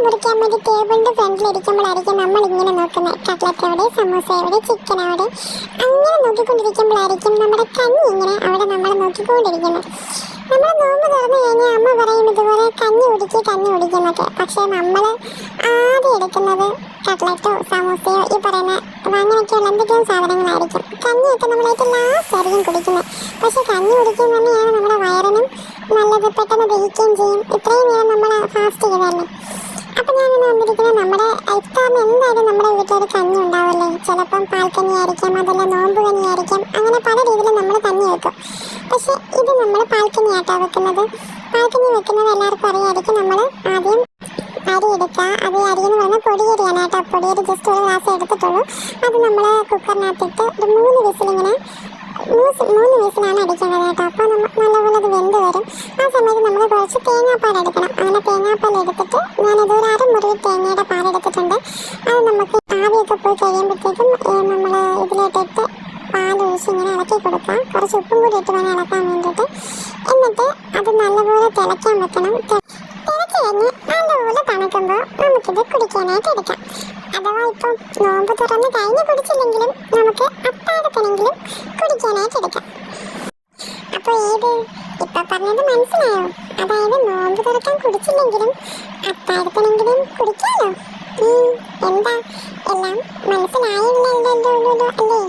മുറിക്കാൻ വേണ്ടി ടേബിളിന്റെ ഫ്രണ്ടിലിരിക്കുമ്പോഴായിരിക്കും നമ്മൾ ഇങ്ങനെ നോക്കുന്നത്. കട്ട്ലറ്റ് എവിടെ, സമൂസ എവിടെ, ചിക്കൻ എവിടെ, അങ്ങനെ നോക്കിക്കൊണ്ടിരിക്കുമ്പോഴായിരിക്കും നമ്മുടെ കഞ്ഞി ഇങ്ങനെ അവിടെ നമ്മൾ നോക്കിക്കൊണ്ടിരിക്കുന്നത്. നമ്മൾ നോമ്പ് തുറന്നു കഴിഞ്ഞാൽ അമ്മ പറയും ഇതുപോലെ കഞ്ഞി കുടിക്കുന്നൊക്കെ. പക്ഷെ നമ്മൾ ആദ്യം എടുക്കുന്നത് കട്ട്ലറ്റോ സമൂസയോ ഈ പറയുന്ന അങ്ങനെയൊക്കെയുള്ള എന്തെങ്കിലും സാധനങ്ങളായിരിക്കും. കഞ്ഞിയൊക്കെ നമ്മൾ ഏറ്റവും ലാസ്റ്റ് ആയിരിക്കും കുടിക്കുന്നത്. പക്ഷെ കഞ്ഞി കുടിക്കുന്നത് തന്നെയാണ് നമ്മുടെ വയറിനും നല്ലത്, പെട്ടെന്ന് ദഹിക്കുകയും ചെയ്യും. ഇത്രയും നേരം നമ്മൾ ഫാസ്റ്റ് ചെയ്തല്ലേ. അപ്പം ഞാനിന്ന് വന്നിരിക്കുന്നത് നമ്മുടെ ഇഫ്താറിന് എന്തായാലും നമ്മുടെ വീട്ടിലൊരു കഞ്ഞി ഉണ്ടാവില്ലേ. ചിലപ്പം പാൽക്കഞ്ഞി ആയിരിക്കാം, അതല്ല നോമ്പ് കഞ്ഞി ആയിരിക്കാം, അങ്ങനെ പല രീതിയിലും നമ്മൾ കഞ്ഞി വെക്കും. പക്ഷെ ഇത് നമ്മൾ പാൽക്കഞ്ഞി ആയിട്ടാണ് വെക്കുന്നത്. പാൽക്കഞ്ഞി വെക്കുന്നത് എല്ലാവർക്കും അറിയായിരിക്കും. നമ്മൾ ആദ്യം അരി എടുക്കുക. അത് അരി എന്ന് പറഞ്ഞാൽ പൊടിയരിയാണ് കേട്ടോ. പൊടിയരി ജസ്റ്റ് ഒരു ഗ്ലാസ് എടുത്തിട്ടുള്ളൂ. അത് നമ്മൾ കുക്കറിനകത്തിട്ട് ഒരു 3 വിസിലാണ് അടിക്കേണ്ടത് കേട്ടോ. അപ്പോൾ നല്ലപോലെ അത് വെന്ത് വരും. ആ സമയത്ത് നമ്മൾ കുറച്ച് തേങ്ങാപ്പാൽ എടുക്കണം. അങ്ങനെ തേങ്ങാപ്പാൽ എടുത്തിട്ട് ഞാനത് ഒരു അരമുറി തേങ്ങയുടെ പാലെടുത്തിട്ടുണ്ട്. അത് നമുക്ക് ആവിയൊക്കെ പോയി കഴിയുമ്പോഴത്തേക്കും നമ്മൾ ഇതിലോട്ടിട്ട് പാലൊഴിച്ച് ഇങ്ങനെ ഇളക്കി കൊടുക്കാം. കുറച്ച് ഉപ്പും കൂടി ഇട്ട് വേണം ഇളക്കാൻ വേണ്ടിയിട്ട്. എന്നിട്ട് അത് നല്ലപോലെ തിളയ്ക്കാൻ വെക്കണം. തിളച്ച് കഴിഞ്ഞ് നല്ലപോലെ തണുക്കുമ്പോൾ നമുക്കിത് കുടിക്കാനായിട്ട് എടുക്കാം. അഥവാ ഇപ്പം നോമ്പ് തുറന്ന് കഴിഞ്ഞ് കുടിച്ചില്ലെങ്കിലും നമുക്ക് അത്താഴത്തിനെങ്കിലും കുടിക്കാനായിട്ട് എടുക്കാം. അപ്പോൾ ഇപ്പം പറഞ്ഞത് മനസ്സിലായോ? അതായത് നോമ്പ് തുറക്കാൻ കുടിച്ചില്ലെങ്കിലും അത്താഴത്തിനെങ്കിലും കുടിക്കാമല്ലോ. എന്താ എല്ലാം മനസ്സിലായില്ലല്ലോ അല്ലേ?